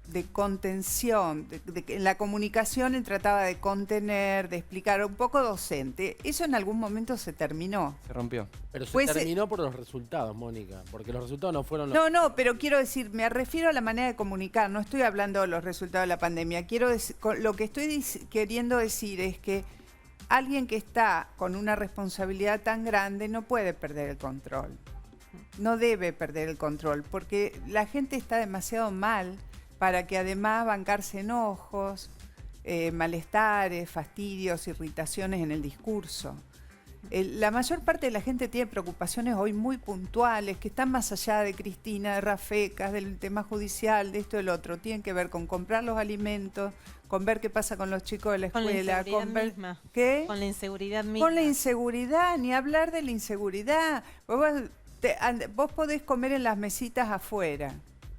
D: de contención, en la comunicación él trataba de contener, de explicar, un poco docente. Eso en algún momento se terminó.
A: Se rompió.
C: Pero se
D: Pues,
C: terminó por los resultados, Mónica, porque los resultados no fueron los...
D: No, pero quiero decir, me refiero a la manera de comunicar, no estoy hablando de los resultados de la pandemia. Lo que estoy queriendo decir es que alguien que está con una responsabilidad tan grande no puede perder el control. No debe perder el control, porque la gente está demasiado mal para que además bancarse enojos, malestares, fastidios, irritaciones en el discurso. La mayor parte de la gente tiene preocupaciones hoy muy puntuales, que están más allá de Cristina, de Rafecas, del tema judicial, de esto y del otro. Tienen que ver con comprar los alimentos, con ver qué pasa con los chicos de la
B: Con la
D: escuela.
B: inseguridad
D: ver
B: misma.
D: ¿Qué?
B: Con la inseguridad misma.
D: Con la inseguridad, ni hablar de la inseguridad. Vos podés comer en las mesitas afuera,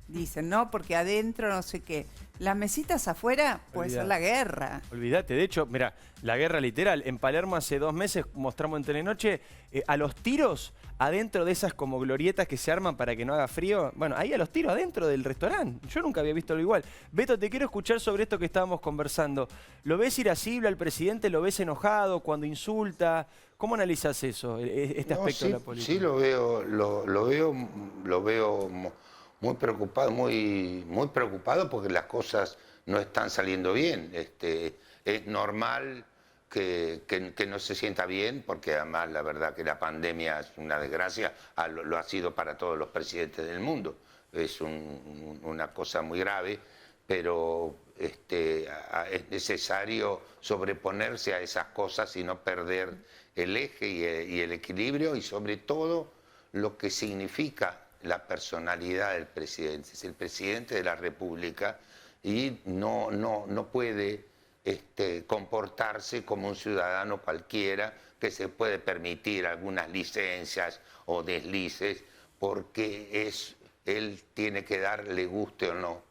D: dicen, ¿no? Porque adentro no sé qué. Las mesitas afuera puede ser la guerra.
A: Olvídate, de hecho, mira, la guerra literal. En Palermo hace 2 meses mostramos en Telenoche a los tiros adentro de esas como glorietas que se arman para que no haga frío. Bueno, ahí a los tiros adentro del restaurante. Yo nunca había visto algo igual. Beto, te quiero escuchar sobre esto que estábamos conversando. ¿Lo ves irascible al presidente? ¿Lo ves enojado cuando insulta? ¿Cómo analizas eso, este aspecto de la política?
E: Sí, lo veo muy preocupado, muy preocupado porque las cosas no están saliendo bien. Es normal que no se sienta bien, porque además la verdad que la pandemia es una desgracia, lo ha sido para todos los presidentes del mundo. Es una cosa muy grave, pero es necesario sobreponerse a esas cosas y no perder el eje y el equilibrio, y sobre todo lo que significa la personalidad del presidente. Es el presidente de la República y no puede comportarse como un ciudadano cualquiera que se puede permitir algunas licencias o deslices, porque él tiene que dar, le guste o no,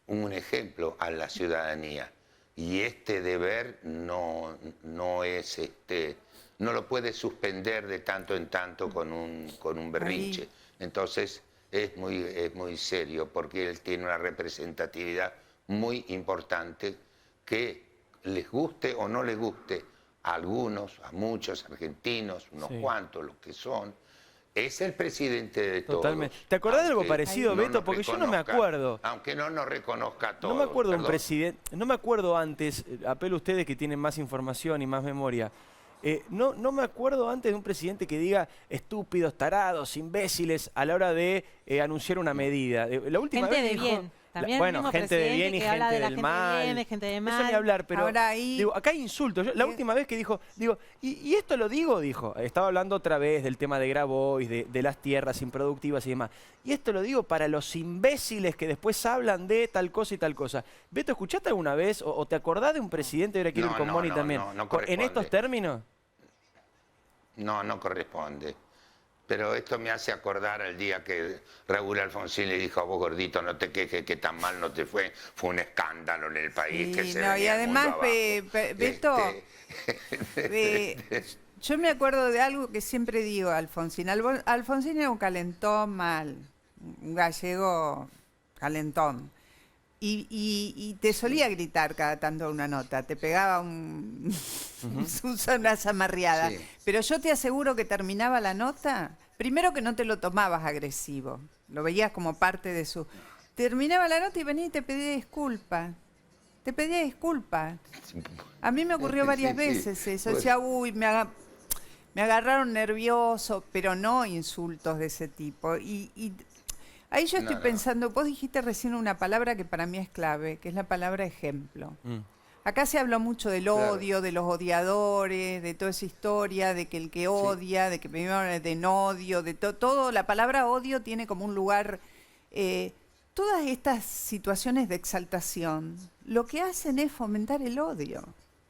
E: un ejemplo a la ciudadanía. Y este deber no lo puede suspender de tanto en tanto con un berrinche. Entonces es muy serio, porque él tiene una representatividad muy importante que, les guste o no les guste a algunos, a muchos argentinos, unos cuantos, los que son, es el presidente de todos.
A: Totalmente. ¿Te acordás de algo parecido, Beto? Porque yo no me acuerdo.
E: Aunque no nos reconozca a todos.
A: No me acuerdo de un
E: perdón.
A: presidente, no me acuerdo antes, apelo a ustedes que tienen más información y más memoria. No me acuerdo antes de un presidente que diga estúpidos, tarados, imbéciles a la hora de anunciar una medida. La última
B: Gente
A: vez
B: de
A: dijo,
B: bien. También
A: bueno,
B: el mismo
A: gente de
B: presidente
A: bien y
B: que habla
A: gente
B: de la
A: del
B: gente de
A: mal.
B: bien, de gente de
A: Eso
B: mal.
A: ni hablar, pero
D: Ahora ahí-
A: digo, acá hay insultos. La última vez que dijo, y esto lo dijo, estaba hablando otra vez del tema de Grabois, de las tierras improductivas y demás. Y esto lo digo para los imbéciles que después hablan de tal cosa y tal cosa. Beto, ¿escuchaste alguna vez o te acordás de un presidente, ahora quiero ir con Moni también,
E: no
A: en
E: corresponde.
A: estos términos?
E: No corresponde. Pero esto me hace acordar al día que Raúl Alfonsín le dijo a vos, gordito, no te quejes, que tan mal no te fue. Fue un escándalo en el país. Que
D: Sí,
E: se
D: no, y
E: venía el mundo
D: además,
E: abajo.
D: Beto, yo me acuerdo de algo que siempre digo a Alfonsín. Alfonsín era un calentón mal, un gallego calentón. Y te solía gritar cada tanto una nota, te pegaba una zamarreada.
E: Sí.
D: Pero yo te aseguro que terminaba la nota, primero que no te lo tomabas agresivo, lo veías como parte de su... terminaba la nota y venía y te pedía disculpas. Te pedía disculpas. A mí me ocurrió varias veces eso.
E: Bueno.
D: Decía, uy, me agarraron nervioso, pero no insultos de ese tipo. Y ahí yo estoy pensando, vos dijiste recién una palabra que para mí es clave, que es la palabra ejemplo. Acá se habló mucho del odio, de los odiadores, de toda esa historia, de que el que odia, de que primero de no odio, de todo. La palabra odio tiene como un lugar... todas estas situaciones de exaltación, lo que hacen es fomentar el odio.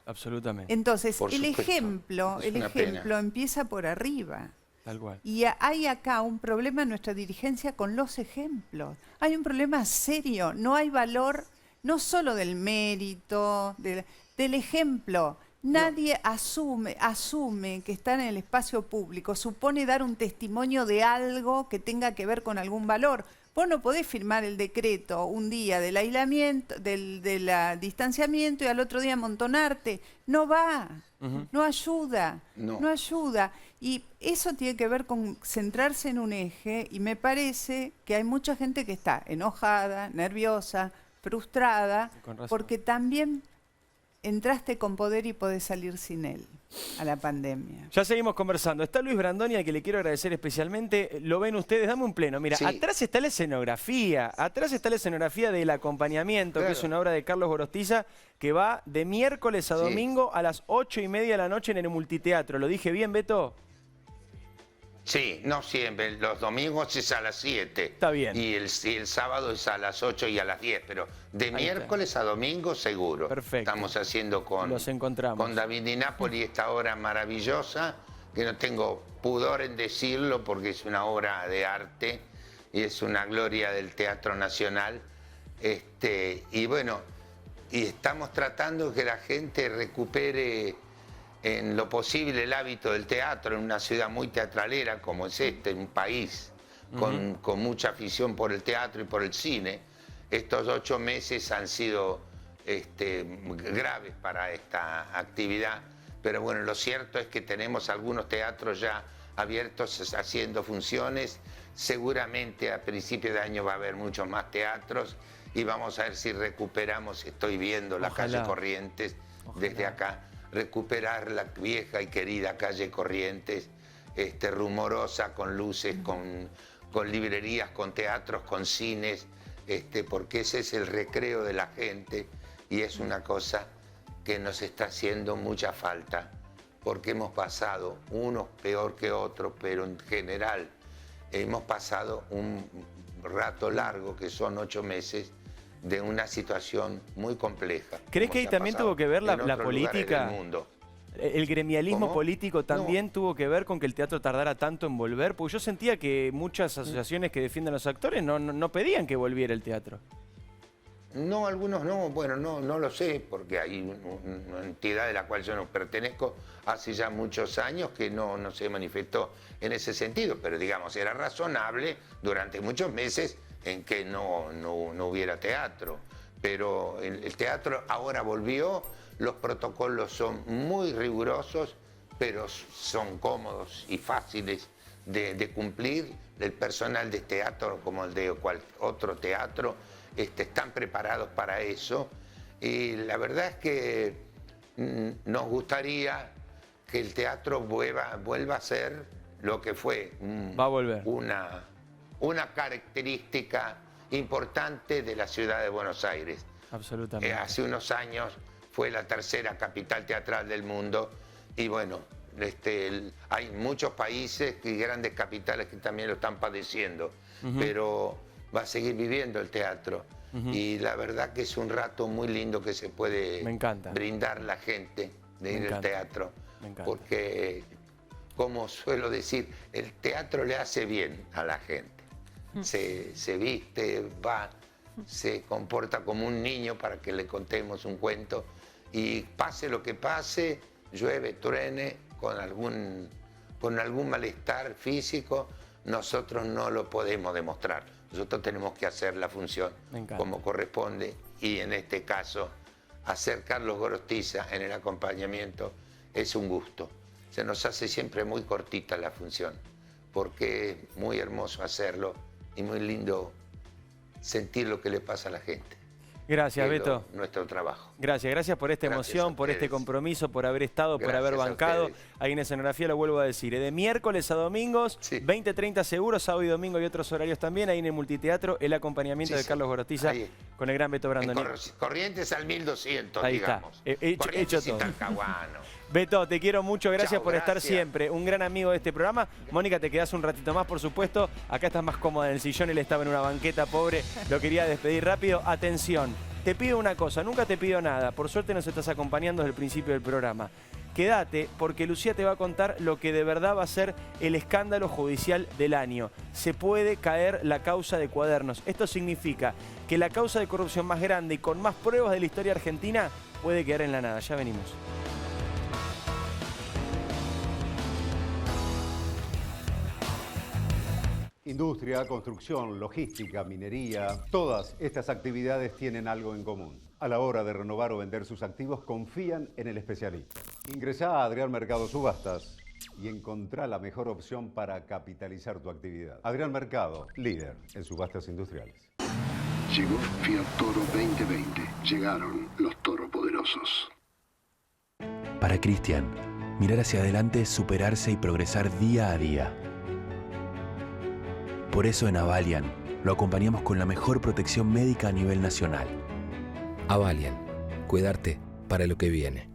A: Absolutamente.
D: Entonces,
E: Por
D: el
E: supuesto,
D: ejemplo
E: es una pena.
D: empieza por arriba.
A: Tal cual.
D: Y hay acá un problema en nuestra dirigencia con los ejemplos. Hay un problema serio. No hay valor, no solo del mérito, del ejemplo. Nadie asume que estar en el espacio público supone dar un testimonio de algo que tenga que ver con algún valor. Vos no podés firmar el decreto un día del aislamiento, del distanciamiento y al otro día amontonarte. No va, no ayuda, no ayuda. Y eso tiene que ver con centrarse en un eje y me parece que hay mucha gente que está enojada, nerviosa, frustrada, porque también entraste con poder y podés salir sin él a la pandemia.
A: Ya seguimos conversando. Está Luis Brandoni, al que le quiero agradecer especialmente. Lo ven ustedes, dame un pleno. Mira, atrás está la escenografía. Atrás está la escenografía del acompañamiento, que es una obra de Carlos Gorostiza, que va de miércoles a domingo a las 8:30 de la noche en el Multiteatro. ¿Lo dije bien, Beto?
E: Sí, no siempre. Los domingos es a las 7.
A: Está bien.
E: Y el sábado es a las 8 y a las 10. Pero de miércoles a domingo seguro.
A: Perfecto.
E: Estamos haciendo con David Di Napoli esta obra maravillosa, que no tengo pudor en decirlo porque es una obra de arte y es una gloria del Teatro Nacional. Y bueno, y estamos tratando que la gente recupere en lo posible el hábito del teatro en una ciudad muy teatralera como es un país con mucha afición por el teatro y por el cine. Estos 8 meses han sido graves para esta actividad, pero bueno, lo cierto es que tenemos algunos teatros ya abiertos haciendo funciones. Seguramente a principios de año va a haber muchos más teatros y vamos a ver si recuperamos, estoy viendo la calle Corrientes desde acá, recuperar la vieja y querida calle Corrientes, rumorosa, con luces, con librerías, con teatros, con cines, porque ese es el recreo de la gente y es una cosa que nos está haciendo mucha falta, porque hemos pasado, unos peor que otros, pero en general hemos pasado un rato largo, que son 8 meses, de una situación muy compleja.
A: ¿Crees que ahí también tuvo que ver la política? ¿El gremialismo político también tuvo que ver con que el teatro tardara tanto en volver? Porque yo sentía que muchas asociaciones que defienden a los actores no pedían que volviera el teatro.
E: No, algunos no. Bueno, no lo sé, porque hay una entidad de la cual yo no pertenezco hace ya muchos años que no se manifestó en ese sentido, pero digamos, era razonable durante muchos meses en que no hubiera teatro. Pero el teatro ahora volvió, los protocolos son muy rigurosos, pero son cómodos y fáciles de cumplir. El personal de teatro, como el de otro teatro, están preparados para eso. Y la verdad es que nos gustaría que el teatro vuelva a ser lo que fue.
A: Va a volver.
E: Una característica importante de la ciudad de Buenos Aires.
A: Absolutamente.
E: Hace unos años fue la tercera capital teatral del mundo y bueno, hay muchos países y grandes capitales que también lo están padeciendo, pero va a seguir viviendo el teatro y la verdad que es un rato muy lindo que se puede brindar la gente de ir al teatro, porque como suelo decir, el teatro le hace bien a la gente. Se viste, va, se comporta como un niño para que le contemos un cuento y pase lo que pase, llueve, truene, con algún malestar físico, nosotros no lo podemos demostrar. Nosotros tenemos que hacer la función como corresponde y en este caso hacer Carlos Gorostiza en el acompañamiento es un gusto. Se nos hace siempre muy cortita la función porque es muy hermoso hacerlo y muy lindo sentir lo que le pasa a la gente.
A: Gracias, Beto.
E: Nuestro trabajo.
A: Gracias por esta
E: Gracias
A: emoción,
E: a
A: por este
E: ustedes.
A: compromiso, por haber estado, por haber
E: Gracias a
A: bancado.
E: ustedes.
A: Ahí en Escenografía lo vuelvo a decir. De miércoles a domingos,
E: Sí.
A: 20-30 seguros, sábado y domingo y otros horarios también. Ahí en el Multiteatro, el acompañamiento
E: Sí,
A: de
E: sí.
A: Carlos Gorostiza
E: Ahí.
A: con el gran Beto
E: En
A: Brandoni.
E: Corrientes al 1200,
A: Ahí está.
E: digamos.
A: Hecho
E: Corrientes y
A: todo.
E: Talcahuano.
A: Beto, te quiero mucho, gracias
E: Chao,
A: por estar
E: gracias.
A: siempre. Un gran amigo de este programa. Mónica, te quedás un ratito más, por supuesto. Acá estás más cómoda en el sillón, él estaba en una banqueta, pobre. Lo quería despedir rápido. Atención, te pido una cosa, nunca te pido nada. Por suerte nos estás acompañando desde el principio del programa. Quédate, porque Lucía te va a contar lo que de verdad va a ser el escándalo judicial del año. Se puede caer la causa de Cuadernos. Esto significa que la causa de corrupción más grande y con más pruebas de la historia argentina puede quedar en la nada. Ya venimos.
I: Industria, construcción, logística, minería, todas estas actividades tienen algo en común. A la hora de renovar o vender sus activos, confían en el especialista. Ingresá a Adrián Mercado Subastas y encontrá la mejor opción para capitalizar tu actividad. Adrián Mercado, líder en subastas industriales.
J: Llegó Fiat Toro 2020. Llegaron los todopoderosos.
K: Para Cristian, mirar hacia adelante es superarse y progresar día a día. Por eso en Avalian lo acompañamos con la mejor protección médica a nivel nacional.
L: Avalian, cuidarte para lo que viene.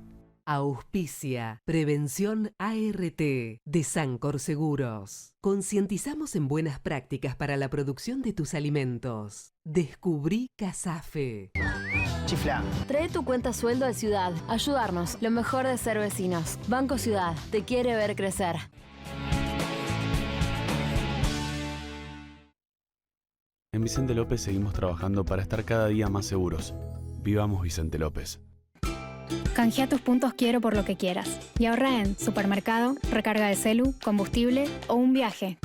M: Auspicia Prevención ART de Sancor Seguros. Concientizamos en buenas prácticas para la producción de tus alimentos. Descubrí Casafe.
N: Chiflá. Trae tu cuenta sueldo a Ciudad. Ayudarnos, lo mejor de ser vecinos. Banco Ciudad, te quiere ver crecer.
O: En Vicente López seguimos trabajando para estar cada día más seguros. Vivamos Vicente López.
P: Canjea tus puntos Quiero por lo que quieras y ahorra en supermercado, recarga de celu, combustible o un viaje.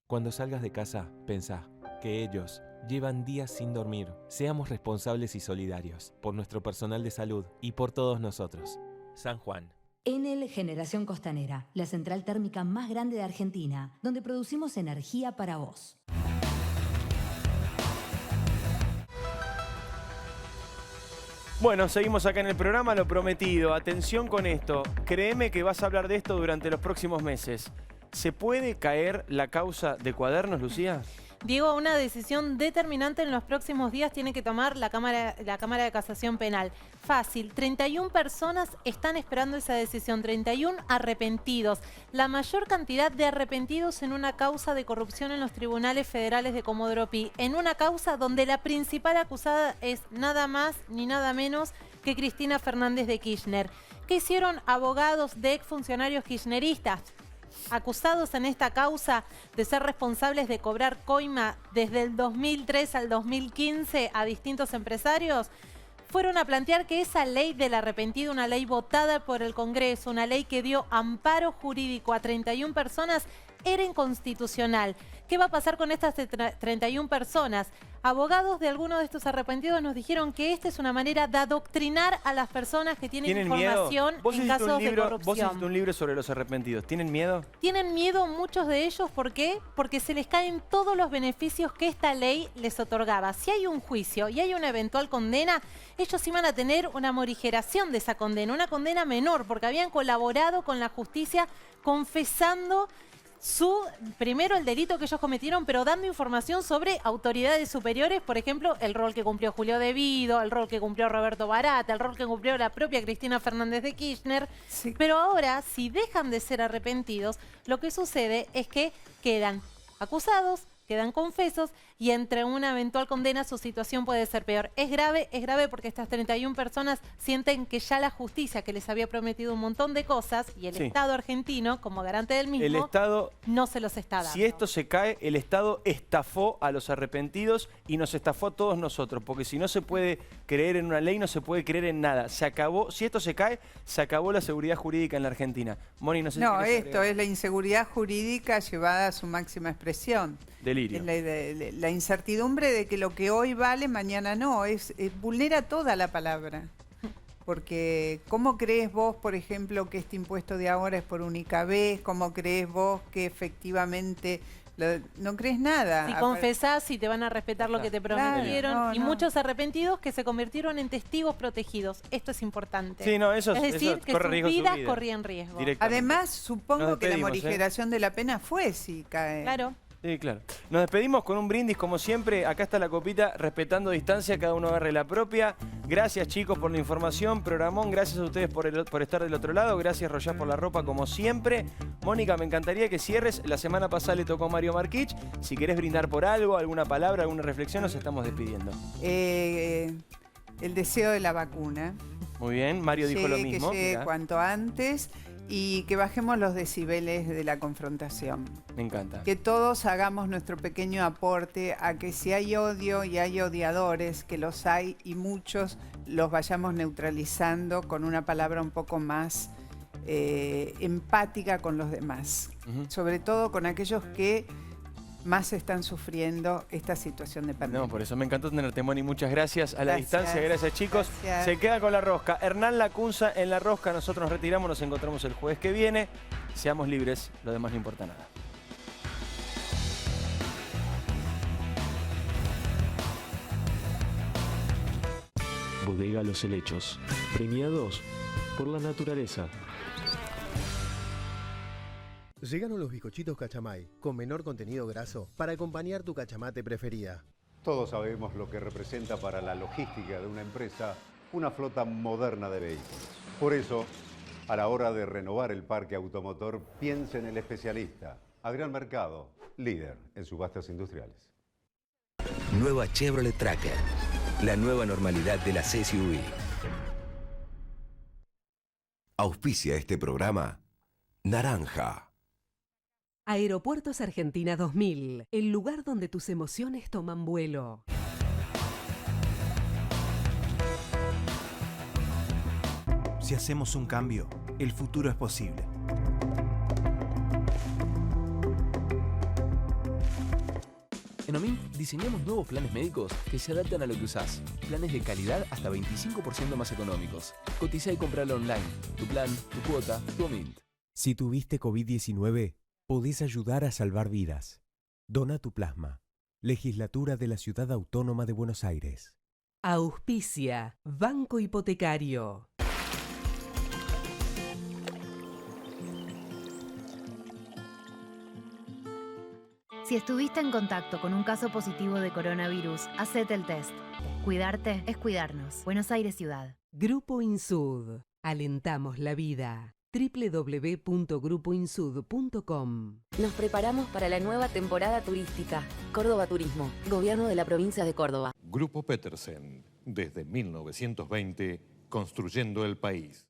Q: Cuando salgas de casa, pensá que ellos llevan días sin dormir. Seamos responsables y solidarios por nuestro personal de salud y por todos nosotros. San Juan.
R: Enel Generación Costanera, la central térmica más grande de Argentina, donde producimos energía para vos.
A: Bueno, seguimos acá en el programa, lo prometido. Atención con esto. Créeme que vas a hablar de esto durante los próximos meses. ¿Se puede caer la causa de Cuadernos, Lucía?
B: Diego, una decisión determinante en los próximos días tiene que tomar la Cámara de Casación Penal. Fácil, 31 personas están esperando esa decisión, 31 arrepentidos. La mayor cantidad de arrepentidos en una causa de corrupción en los tribunales federales de Comodoro Pi. En una causa donde la principal acusada es nada más ni nada menos que Cristina Fernández de Kirchner. ¿Qué hicieron abogados de exfuncionarios kirchneristas acusados en esta causa de ser responsables de cobrar coima desde el 2003 al 2015 a distintos empresarios? Fueron a plantear que esa ley del arrepentido, una ley votada por el Congreso, una ley que dio amparo jurídico a 31 personas, era inconstitucional. ¿Qué va a pasar con estas 31 personas? Abogados de algunos de estos arrepentidos nos dijeron que esta es una manera de adoctrinar a las personas que tienen información en casos de corrupción.
A: Vos hiciste un libro sobre los arrepentidos. ¿Tienen miedo?
B: Tienen miedo muchos de ellos. ¿Por qué? Porque se les caen todos los beneficios que esta ley les otorgaba. Si hay un juicio y hay una eventual condena, ellos iban a tener una morigeración de esa condena, una condena menor, porque habían colaborado con la justicia confesando primero el delito que ellos cometieron, pero dando información sobre autoridades superiores, por ejemplo, el rol que cumplió Julio De Vido, el rol que cumplió Roberto Barata, el rol que cumplió la propia Cristina Fernández de Kirchner. Sí. Pero ahora, si dejan de ser arrepentidos, lo que sucede es que quedan acusados, quedan confesos y entre una eventual condena su situación puede ser peor. Es grave porque estas 31 personas sienten que ya la justicia, que les había prometido un montón de cosas, y el Estado argentino, como garante del mismo,
A: el Estado
B: no se los está dando.
A: Si esto se cae, el Estado estafó a los arrepentidos y nos estafó a todos nosotros, porque si no se puede creer en una ley, no se puede creer en nada. Se acabó, si esto se cae, se acabó la seguridad jurídica en la Argentina. Moni, no sé
D: No,
A: si
D: esto es la inseguridad jurídica llevada a su máxima expresión.
A: Delirio.
D: Es la la incertidumbre de que lo que hoy vale, mañana no, vulnera toda la palabra. Porque ¿cómo crees vos, por ejemplo, que este impuesto de ahora es por única vez? ¿Cómo crees vos que efectivamente no crees nada?
B: Si confesás, si te van a respetar lo que te prometieron.
D: Claro,
B: y muchos arrepentidos que se convirtieron en testigos protegidos. Esto es importante.
A: Sí, no, eso
B: es decir,
A: eso
B: que
A: corre
B: sus
A: riesgo
B: vidas
A: su vida.
B: corrían riesgo.
D: Además, supongo que la
A: despedimos,
D: morigeración de la pena fue si cae.
B: Claro.
A: Sí, claro. Nos despedimos con un brindis como siempre. Acá está la copita, respetando distancia, cada uno agarre la propia. Gracias, chicos, por la información. Programón, gracias a ustedes por estar del otro lado. Gracias, Royás, por la ropa, como siempre. Mónica, me encantaría que cierres. La semana pasada le tocó Mario Marquich. Si querés brindar por algo, alguna palabra, alguna reflexión, nos estamos despidiendo.
D: El deseo de la vacuna.
A: Muy bien, Mario dijo lo mismo.
D: Que llegue
A: Mirá.
D: cuanto antes y que bajemos los decibeles de la confrontación.
A: Me encanta.
D: Que todos hagamos nuestro pequeño aporte a que si hay odio y hay odiadores, que los hay y muchos, los vayamos neutralizando con una palabra un poco más empática con los demás. Sobre todo con aquellos que más están sufriendo esta situación de pandemia.
A: No, por eso me encantó tenerte, Moni. Muchas gracias. A la
D: Gracias.
A: distancia, gracias, chicos.
D: Gracias.
A: Se queda con la rosca. Hernán Lacunza en la rosca. Nosotros nos retiramos, nos encontramos el jueves que viene. Seamos libres, lo demás no importa nada.
S: Bodega Los Helechos, premiados por la naturaleza.
T: Llegaron los bizcochitos Cachamay, con menor contenido graso, para acompañar tu cachamate preferida.
I: Todos sabemos lo que representa para la logística de una empresa una flota moderna de vehículos. Por eso, a la hora de renovar el parque automotor, piense en el especialista, Adrián Mercado, líder en subastas industriales.
L: Nueva Chevrolet Tracker, la nueva normalidad de las SUV.
U: Auspicia este programa Naranja.
M: Aeropuertos Argentina 2000, el lugar donde tus emociones toman vuelo.
V: Si hacemos un cambio, el futuro es posible.
K: En OMINT diseñamos nuevos planes médicos que se adaptan a lo que usás. Planes de calidad hasta 25% más económicos. Cotiza y compralo online. Tu plan, tu cuota, tu OMINT.
V: Si tuviste COVID-19, podés ayudar a salvar vidas. Dona tu plasma. Legislatura de la Ciudad Autónoma de Buenos Aires.
M: Auspicia, Banco Hipotecario.
W: Si estuviste en contacto con un caso positivo de coronavirus, hacete el test. Cuidarte es cuidarnos. Buenos Aires Ciudad.
M: Grupo Insud. Alentamos la vida. www.grupoinsud.com.
X: Nos preparamos para la nueva temporada turística. Córdoba Turismo, Gobierno de la Provincia de Córdoba.
Y: Grupo Petersen, desde 1920, construyendo el país.